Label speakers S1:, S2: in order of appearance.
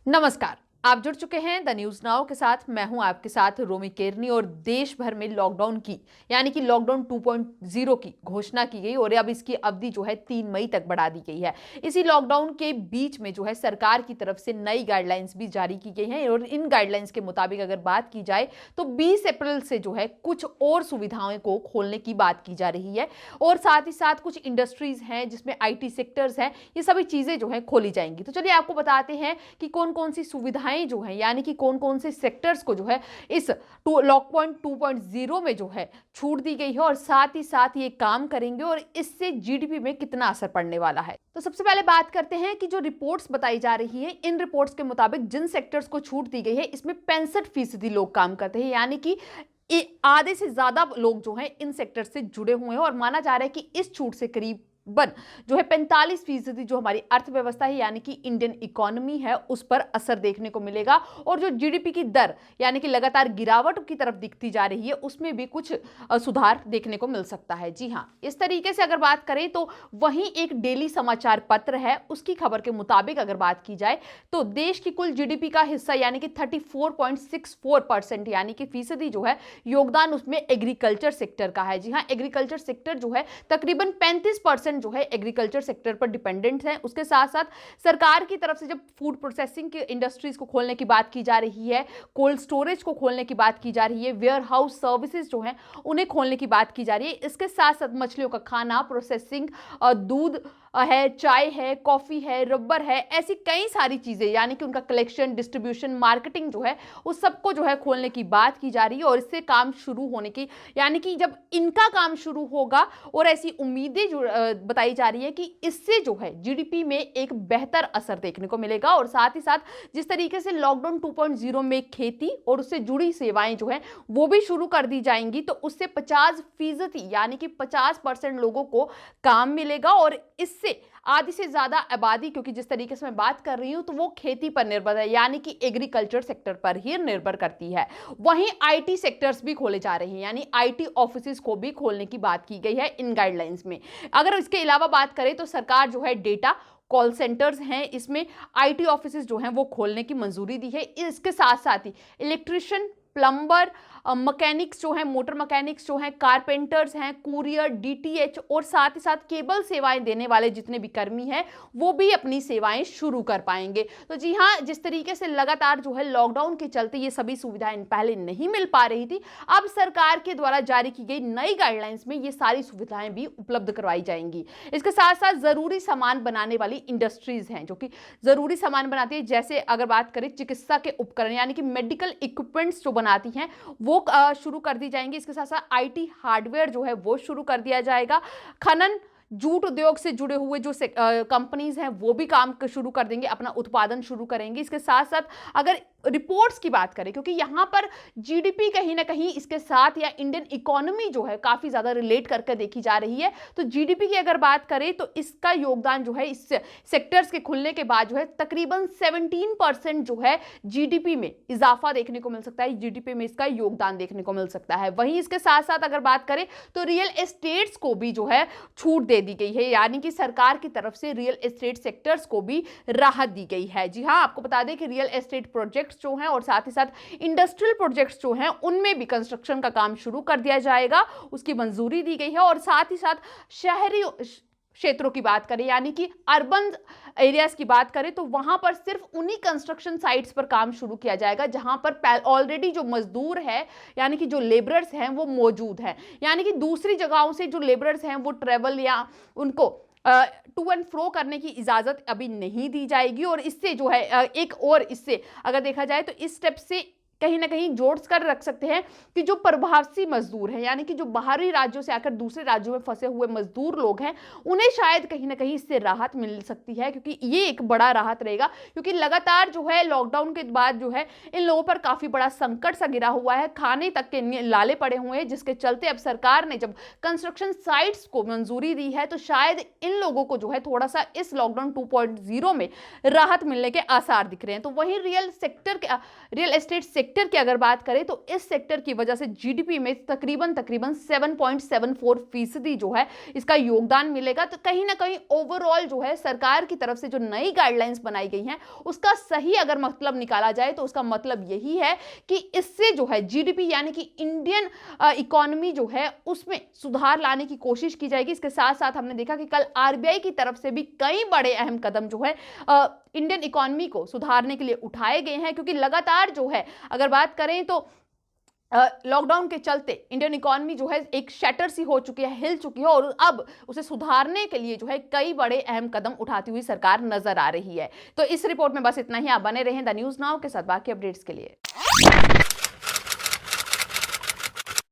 S1: नमस्कार। आप जुड़ चुके हैं द न्यूज नाउ के साथ। मैं हूं आपके साथ रोमी केरनी। और देश भर में लॉकडाउन की यानी कि लॉकडाउन 2.0 की घोषणा की गई और अब इसकी अवधि जो है 3 मई तक बढ़ा दी गई है। इसी लॉकडाउन के बीच में जो है सरकार की तरफ से नई गाइडलाइंस भी जारी की गई हैं और इन गाइडलाइंस के मुताबिक अगर बात की जाए तो 20 अप्रैल से जो है कुछ और सुविधाओं को खोलने की बात की जा रही है और साथ ही साथ कुछ इंडस्ट्रीज हैं जिसमें IT सेक्टर्स हैं, ये सभी चीजें जो है खोली जाएंगी। तो चलिए आपको बताते हैं कि कौन कौन सी सुविधाएं जो है यानी कि कौन कौन से सेक्टर्स को जो है इस लॉकडाउन 2.0 में जो है छूट दी गई है और साथ ही साथ ये काम करेंगे और इससे GDP में कितना असर पड़ने वाला है। तो सबसे पहले बात करते हैं कि जो रिपोर्ट्स बताई जा रही है, इन रिपोर्ट्स के मुताबिक जिन सेक्टर्स को छूट दी गई है इसमें 65% लोग काम करते हैं, यानी कि आधे से ज्यादा लोग जो हैं इन सेक्टर से जुड़े हुए हैं और माना जा रहा है कि इस छूट से करीब जो है 45% जो हमारी अर्थव्यवस्था है यानी कि इंडियन इकोनॉमी है उस पर असर देखने को मिलेगा और जो GDP की दर यानी कि लगातार गिरावट की तरफ दिखती जा रही है उसमें भी कुछ सुधार देखने को मिल सकता है। जी हाँ, इस तरीके से अगर बात करें तो वहीं एक डेली समाचार पत्र है, उसकी खबर के मुताबिक अगर बात की जाए तो देश की कुल GDP का हिस्सा यानी कि 34.64% यानी कि फीसदी जो है योगदान उसमें एग्रीकल्चर सेक्टर का है। जी हाँ, एग्रीकल्चर सेक्टर जो है तकरीबन 35% जो है एग्रीकल्चर सेक्टर पर डिपेंडेंट है। उसके साथ साथ सरकार की तरफ से जब फूड प्रोसेसिंग की इंडस्ट्रीज को खोलने की बात की जा रही है, कोल्ड स्टोरेज को खोलने की बात की जा रही है, वेयर हाउस सर्विसेज जो है उन्हें खोलने की बात की जा रही है, इसके साथ साथ मछलियों का खाना प्रोसेसिंग, दूध है, चाय है, कॉफी है, रबर है, ऐसी कई सारी चीजें यानी कि उनका कलेक्शन, डिस्ट्रीब्यूशन, मार्केटिंग जो है उस सबको जो है खोलने की बात की जा रही है और इससे काम शुरू होने की यानी कि जब इनका काम शुरू होगा और ऐसी उम्मीदें जो बताई जा रही है कि इससे जो है GDP में एक बेहतर असर देखने को मिलेगा और साथ ही साथ जिस तरीके से लॉकडाउन 2.0 में खेती और उससे जुड़ी सेवाएं जो है वो भी शुरू कर दी जाएंगी तो उससे 50% यानी कि 50% लोगों को काम मिलेगा और इससे आधी से ज्यादा आबादी, क्योंकि जिस तरीके से मैं बात कर रही हूं तो वो खेती पर निर्भर है यानी कि एग्रीकल्चर सेक्टर पर ही निर्भर करती है। वहीं IT सेक्टर्स भी खोले जा रहे हैं यानी IT ऑफिसेज को भी खोलने की बात की गई है इन गाइडलाइंस में। अगर इसके अलावा बात करें तो सरकार जो है डेटा कॉल सेंटर्स हैं, इसमें IT ऑफिसेज जो हैं वो खोलने की मंजूरी दी है। इसके साथ साथ ही इलेक्ट्रिशियन, प्लम्बर, मैकेनिक्स जो हैं, मोटर मैकेनिक्स जो हैं, कारपेंटर्स हैं, कुरियर, DTH और साथ ही साथ केबल सेवाएं देने वाले जितने भी कर्मी हैं वो भी अपनी सेवाएं शुरू कर पाएंगे। तो जी हाँ, जिस तरीके से लगातार जो है लॉकडाउन के चलते ये सभी सुविधाएं पहले नहीं मिल पा रही थी, अब सरकार के द्वारा जारी की गई नई गाइडलाइंस में ये सारी सुविधाएं भी उपलब्ध करवाई जाएंगी। इसके साथ साथ जरूरी सामान बनाने वाली इंडस्ट्रीज हैं जो कि जरूरी सामान बनाती है, जैसे अगर बात करें चिकित्सा के उपकरण यानी कि मेडिकल इक्विपमेंट्स जो बनाती हैं वो शुरू कर दी जाएंगी। इसके साथ साथ IT हार्डवेयर जो है वो शुरू कर दिया जाएगा। खनन, जूट उद्योग से जुड़े हुए जो कंपनीज हैं वो भी काम शुरू कर देंगे, अपना उत्पादन शुरू करेंगे। इसके साथ साथ अगर रिपोर्ट्स की बात करें, क्योंकि यहां पर GDP कहीं ना कहीं इसके साथ या इंडियन इकोनॉमी जो है काफी ज्यादा रिलेट करके देखी जा रही है, तो GDP की अगर बात करें तो इसका योगदान जो है इस सेक्टर्स के खुलने के बाद जो है तकरीबन 17% जो है GDP में इजाफा देखने को मिल सकता है, GDP में इसका योगदान देखने को मिल सकता है। वहीं इसके साथ साथ अगर बात करें तो रियल एस्टेट्स को भी जो है छूट दे दी गई है यानी कि सरकार की तरफ से रियल एस्टेट सेक्टर्स को भी राहत दी गई है। जी हाँ, आपको बता दें कि रियल एस्टेट प्रोजेक्ट्स जो हैं और साथ ही साथ इंडस्ट्रियल प्रोजेक्ट्स जो हैं उनमें भी कंस्ट्रक्शन का काम शुरू कर दिया जाएगा, उसकी मंजूरी दी गई है। और साथ ही साथ शहरी क्षेत्रों की बात करें यानी कि अर्बन एरियाज की बात करें तो वहां पर सिर्फ उन्हीं कंस्ट्रक्शन साइट्स पर काम शुरू किया जाएगा जहां पर ऑलरेडी जो मजदूर है यानी कि जो लेबरर्स हैं वो मौजूद हैं, यानी कि दूसरी जगहों से जो लेबरर्स हैं वो ट्रेवल या उनको टू एंड फ्रो करने की इजाजत अभी नहीं दी जाएगी। और इससे जो है एक और इससे अगर देखा जाए तो इस स्टेप से कहीं ना कहीं जोड़ कर रख सकते हैं कि जो प्रवासी मजदूर हैं यानी कि जो बाहरी राज्यों से आकर दूसरे राज्यों में फंसे हुए मजदूर लोग हैं उन्हें शायद कहीं ना कहीं इससे राहत मिल सकती है, क्योंकि ये एक बड़ा राहत रहेगा। क्योंकि लगातार जो है लॉकडाउन के बाद जो है इन लोगों पर काफी बड़ा संकट सा गिरा हुआ है, खाने तक के लाले पड़े हुए हैं, जिसके चलते अब सरकार ने जब कंस्ट्रक्शन साइट्स को मंजूरी दी है तो शायद इन लोगों को जो है थोड़ा सा इस लॉकडाउन 2.0 में राहत मिलने के आसार दिख रहे हैं। तो वहीं रियल एस्टेट सेक्टर की अगर बात करें तो इस सेक्टर की वजह से जीडीपी में तकरीबन 7.74% जो है इसका योगदान मिलेगा। तो कहीं ना कहीं ओवरऑल जो है सरकार की तरफ से जो नई गाइडलाइंस बनाई गई हैं उसका सही अगर मतलब निकाला जाए तो उसका मतलब यही है कि इससे जो है जीडीपी यानी कि इंडियन इकोनॉमी जो है उसमें सुधार लाने की कोशिश की जाएगी। इसके साथ साथ हमने देखा कि कल आरबीआई की तरफ से भी कई बड़े अहम कदम जो है इंडियन इकोनॉमी को सुधारने के लिए उठाए गए हैं, क्योंकि लगातार जो है अगर बात करें तो लॉकडाउन के चलते इंडियन इकोनॉमी जो है एक शटर सी हो चुकी है, हिल चुकी है, और अब उसे सुधारने के लिए जो है कई बड़े अहम कदम उठाती हुई सरकार नजर आ रही है। तो इस रिपोर्ट में बस इतना ही। आप बने रहें द न्यूज़ नाउ के साथ बाकी अपडेट्स के लिए।